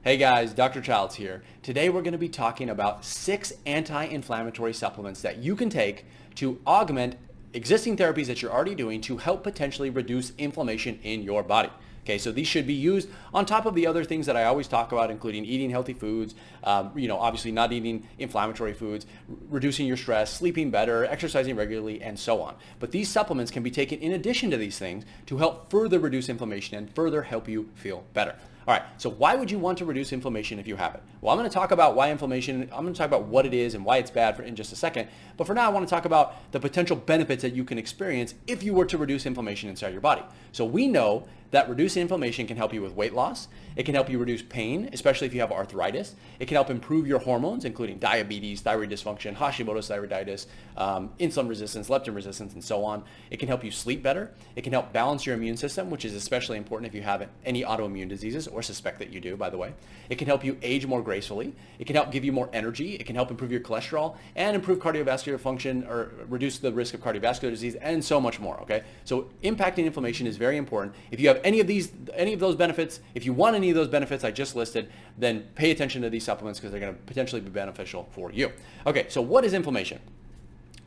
Hey guys, Dr. Childs here. Today we're going to be talking about 6 anti-inflammatory supplements that you can take to augment existing therapies that you're already doing to help potentially reduce inflammation in your body. Okay, so these should be used on top of the other things that I always talk about, including eating healthy foods, obviously not eating inflammatory foods, reducing your stress, sleeping better, exercising regularly, and so on. But these supplements can be taken in addition to these things to help further reduce inflammation and further help you feel better. All right, so why would you want to reduce inflammation if you have it? Well, I'm going to talk about why inflammation, I'm going to talk about what it is and why it's bad in just a second. But for now, I want to talk about the potential benefits that you can experience if you were to reduce inflammation inside your body. So we know that reducing inflammation can help you with weight loss. It can help you reduce pain, especially if you have arthritis. It can help improve your hormones, including diabetes, thyroid dysfunction, Hashimoto's thyroiditis, insulin resistance, leptin resistance, and so on. It can help you sleep better. It can help balance your immune system, which is especially important if you have any autoimmune diseases or suspect that you do, by the way. It can help you age more gracefully. It can help give you more energy. It can help improve your cholesterol and improve cardiovascular function or reduce the risk of cardiovascular disease and so much more, okay? So impacting inflammation is very important. If you have any of those benefits, if you want any of those benefits I just listed, then pay attention to these supplements because they're going to potentially be beneficial for you. Okay, so what is inflammation?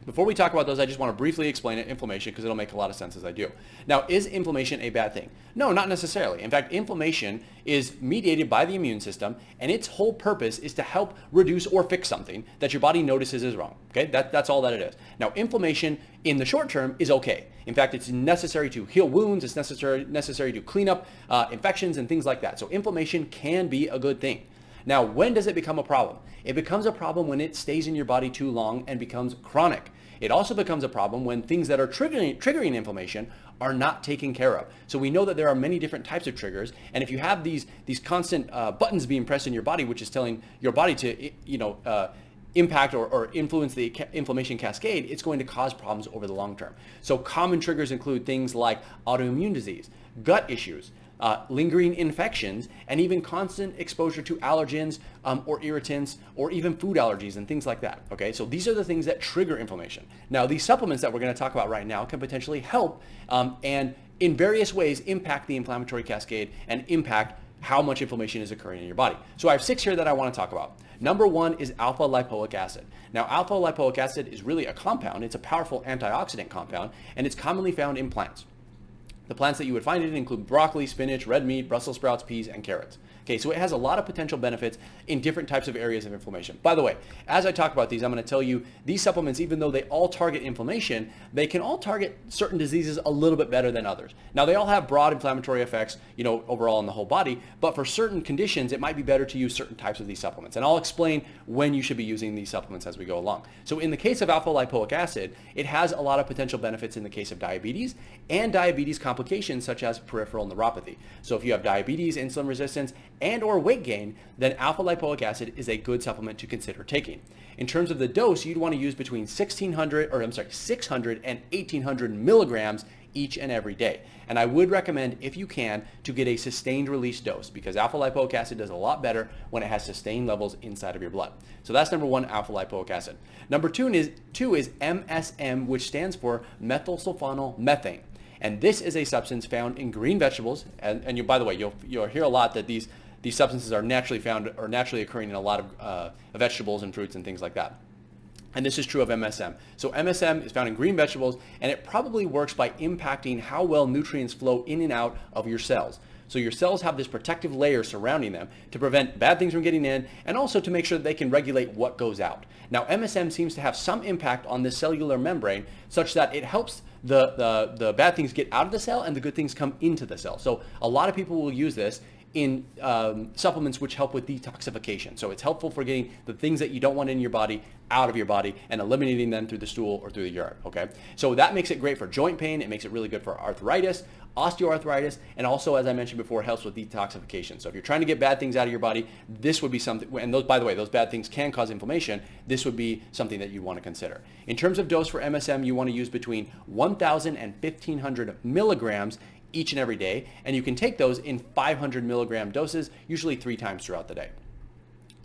Before we talk about those, I just want to briefly explain inflammation because it'll make a lot of sense as I do. Now, is inflammation a bad thing? No, not necessarily. In fact, inflammation is mediated by the immune system, and its whole purpose is to help reduce or fix something that your body notices is wrong. Okay, that's all that it is. Now, inflammation in the short term is okay. In fact, it's necessary to heal wounds. It's necessary to clean up infections and things like that. So inflammation can be a good thing. Now, when does it become a problem? It becomes a problem when it stays in your body too long and becomes chronic. It also becomes a problem when things that are triggering inflammation are not taken care of. So we know that there are many different types of triggers, and if you have these constant buttons being pressed in your body, which is telling your body to impact or influence the inflammation cascade, it's going to cause problems over the long term. So common triggers include things like autoimmune disease, gut issues, lingering infections, and even constant exposure to allergens or irritants or even food allergies and things like that. Okay, so these are the things that trigger inflammation. Now, these supplements that we're going to talk about right now can potentially help and in various ways impact the inflammatory cascade and impact how much inflammation is occurring in your body. So I have 6 here that I want to talk about. Number 1 is alpha lipoic acid. Now, alpha lipoic acid is really a compound. It's a powerful antioxidant compound, and it's commonly found in plants. The plants that you would find it in include broccoli, spinach, red meat, Brussels sprouts, peas, and carrots. Okay, so it has a lot of potential benefits in different types of areas of inflammation. By the way, as I talk about these, I'm going to tell you these supplements, even though they all target inflammation, they can all target certain diseases a little bit better than others. Now, they all have broad inflammatory effects, overall in the whole body, but for certain conditions, it might be better to use certain types of these supplements. And I'll explain when you should be using these supplements as we go along. So in the case of alpha lipoic acid, it has a lot of potential benefits in the case of diabetes and diabetes complications such as peripheral neuropathy. So if you have diabetes, insulin resistance, and or weight gain, then alpha lipoic acid is a good supplement to consider taking. In terms of the dose, you'd want to use between 600 and 1800 milligrams each and every day. And I would recommend, if you can, to get a sustained release dose because alpha lipoic acid does a lot better when it has sustained levels inside of your blood. So that's number 1, alpha lipoic acid. Number 2 is MSM, which stands for methylsulfonyl-methane. And this is a substance found in green vegetables. And by the way, you'll hear a lot that these substances are naturally found or naturally occurring in a lot of vegetables and fruits and things like that. And this is true of MSM. So MSM is found in green vegetables, and it probably works by impacting how well nutrients flow in and out of your cells. So your cells have this protective layer surrounding them to prevent bad things from getting in and also to make sure that they can regulate what goes out. Now, MSM seems to have some impact on the cellular membrane such that it helps the bad things get out of the cell and the good things come into the cell. So a lot of people will use this in supplements which help with detoxification. So it's helpful for getting the things that you don't want in your body out of your body and eliminating them through the stool or through the urine, okay? So that makes it great for joint pain. It makes it really good for arthritis, osteoarthritis, and also, as I mentioned before, helps with detoxification. So if you're trying to get bad things out of your body, this would be something, and those, by the way, those bad things can cause inflammation. This would be something that you want to consider. In terms of dose for MSM, you want to use between 1,000 and 1,500 milligrams each and every day, and you can take those in 500 milligram doses, usually 3 times throughout the day.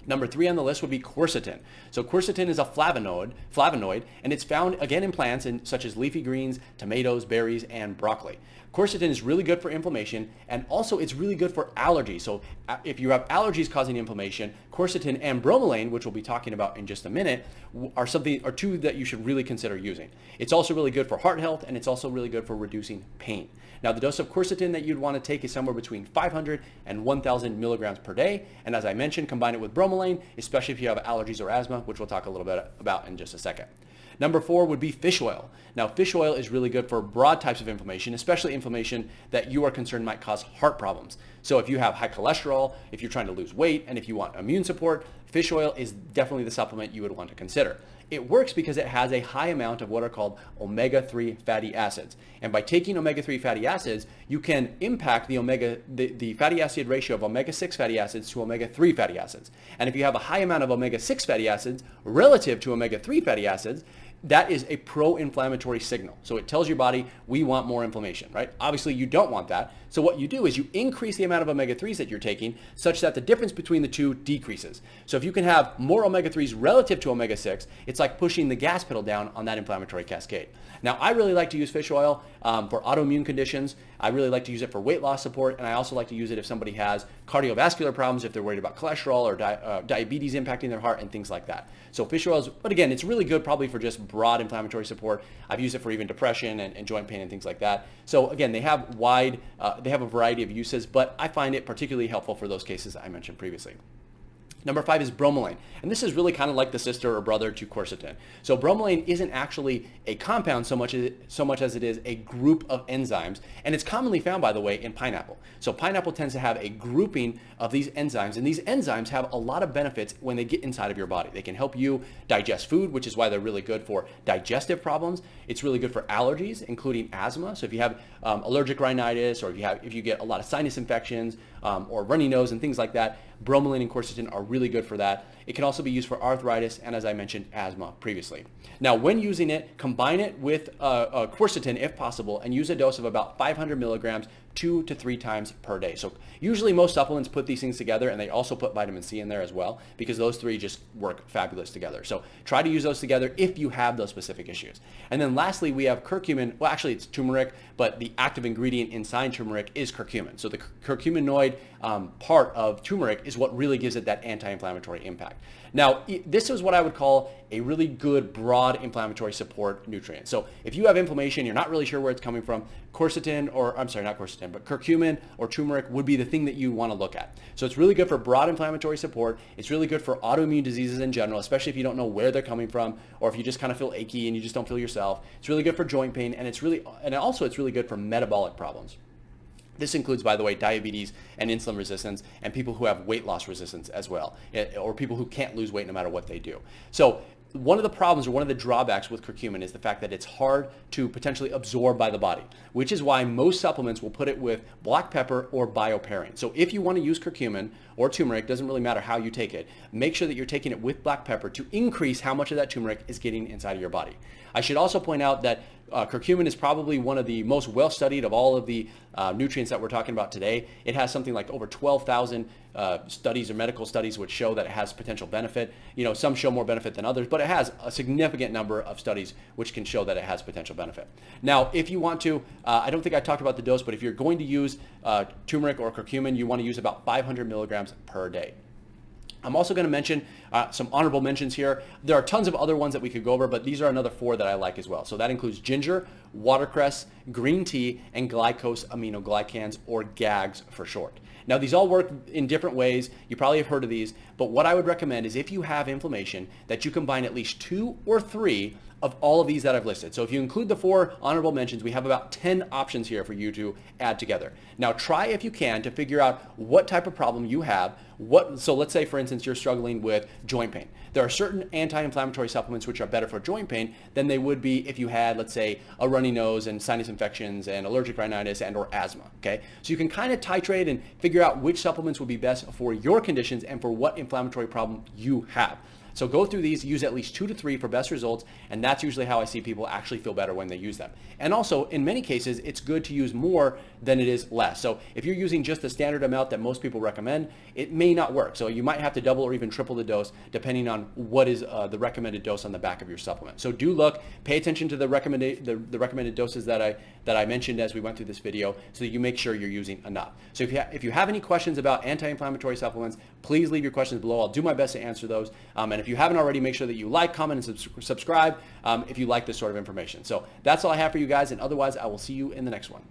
Number 3 on the list would be quercetin. So quercetin is a flavonoid, and it's found again in plants such as leafy greens, tomatoes, berries, and broccoli. Quercetin is really good for inflammation, and also it's really good for allergies. So if you have allergies causing inflammation, quercetin and bromelain, which we'll be talking about in just a minute, are two that you should really consider using. It's also really good for heart health, and it's also really good for reducing pain. Now, the dose of quercetin that you'd want to take is somewhere between 500 and 1,000 milligrams per day. And as I mentioned, combine it with bromelain, especially if you have allergies or asthma, which we'll talk a little bit about in just a second. Number 4 would be fish oil. Now, fish oil is really good for broad types of inflammation, especially inflammation that you are concerned might cause heart problems. So if you have high cholesterol, if you're trying to lose weight, and if you want immune support, fish oil is definitely the supplement you would want to consider. It works because it has a high amount of what are called omega-3 fatty acids. And by taking omega-3 fatty acids, you can impact the fatty acid ratio of omega-6 fatty acids to omega-3 fatty acids. And if you have a high amount of omega-6 fatty acids relative to omega-3 fatty acids, that is a pro-inflammatory signal. So it tells your body, we want more inflammation, right? Obviously, you don't want that. So what you do is you increase the amount of omega-3s that you're taking such that the difference between the two decreases. So if you can have more omega-3s relative to omega-6, it's like pushing the gas pedal down on that inflammatory cascade. Now, I really like to use fish oil for autoimmune conditions. I really like to use it for weight loss support, and I also like to use it if somebody has cardiovascular problems, if they're worried about cholesterol or diabetes impacting their heart and things like that. So fish oils, but again, it's really good probably for just broad inflammatory support. I've used it for even depression and joint pain and things like that. So again, they have a variety of uses, but I find it particularly helpful for those cases I mentioned previously. Number 5 is bromelain, and this is really kind of like the sister or brother to quercetin. So bromelain isn't actually a compound so much as it is a group of enzymes, and it's commonly found, by the way, in pineapple. So pineapple tends to have a grouping of these enzymes, and these enzymes have a lot of benefits when they get inside of your body. They can help you digest food, which is why they're really good for digestive problems. It's really good for allergies, including asthma. So if you have allergic rhinitis, or if you get a lot of sinus infections or runny nose and things like that, bromelain and quercetin are really good for that. It can also be used for arthritis and, as I mentioned, asthma previously. Now, when using it, combine it with quercetin if possible, and use a dose of about 500 milligrams 2 to 3 times per day. So usually most supplements put these things together, and they also put vitamin C in there as well, because those three just work fabulous together. So try to use those together if you have those specific issues. And then lastly, we have curcumin. Well, actually it's turmeric, but the active ingredient inside turmeric is curcumin. So the curcuminoid part of turmeric is what really gives it that anti-inflammatory impact. Now, this is what I would call a really good broad inflammatory support nutrient. So if you have inflammation, you're not really sure where it's coming from, curcumin or turmeric would be the thing that you want to look at. So it's really good for broad inflammatory support. It's really good for autoimmune diseases in general, especially if you don't know where they're coming from, or if you just kind of feel achy and you just don't feel yourself. It's really good for joint pain, and it's really good for metabolic problems. This includes, by the way, diabetes and insulin resistance, and people who have weight loss resistance as well, or people who can't lose weight no matter what they do. So one of the problems, or one of the drawbacks with curcumin, is the fact that it's hard to potentially absorb by the body, which is why most supplements will put it with black pepper or bioperine. So if you want to use curcumin or turmeric, doesn't really matter how you take it, make sure that you're taking it with black pepper to increase how much of that turmeric is getting inside of your body. I should also point out that curcumin is probably one of the most well-studied of all of the nutrients that we're talking about today. It has something like over 12,000 studies or medical studies which show that it has potential benefit. You know, some show more benefit than others, but it has a significant number of studies which can show that it has potential benefit. Now, if you want to, I don't think I talked about the dose, but if you're going to use turmeric or curcumin, you want to use about 500 milligrams per day. I'm also going to mention some honorable mentions here. There are tons of other ones that we could go over, but these are another 4 that I like as well. So that includes ginger, watercress, green tea, and glycosaminoglycans, or GAGs for short. Now, these all work in different ways. You probably have heard of these, but what I would recommend is if you have inflammation, that you combine at least 2 or 3 of all of these that I've listed. So if you include the 4 honorable mentions, we have about 10 options here for you to add together. Now try, if you can, to figure out what type of problem you have. So let's say, for instance, you're struggling with joint pain. There are certain anti-inflammatory supplements which are better for joint pain than they would be if you had, let's say, a runny nose and sinus infections and allergic rhinitis and or asthma, okay? So you can kind of titrate and figure out which supplements would be best for your conditions and for what inflammatory problem you have. So go through these, use at least 2 to 3 for best results, and that's usually how I see people actually feel better when they use them. And also, in many cases, it's good to use more than it is less. So if you're using just the standard amount that most people recommend, it may not work. So you might have to double or even triple the dose depending on what is the recommended dose on the back of your supplement. So do look, pay attention to the recommended doses that I mentioned as we went through this video, so that you make sure you're using enough. So if you have any questions about anti-inflammatory supplements, please leave your questions below. I'll do my best to answer those. And if you haven't already, make sure that you like, comment, and subscribe if you like this sort of information. So that's all I have for you guys, and otherwise I will see you in the next one.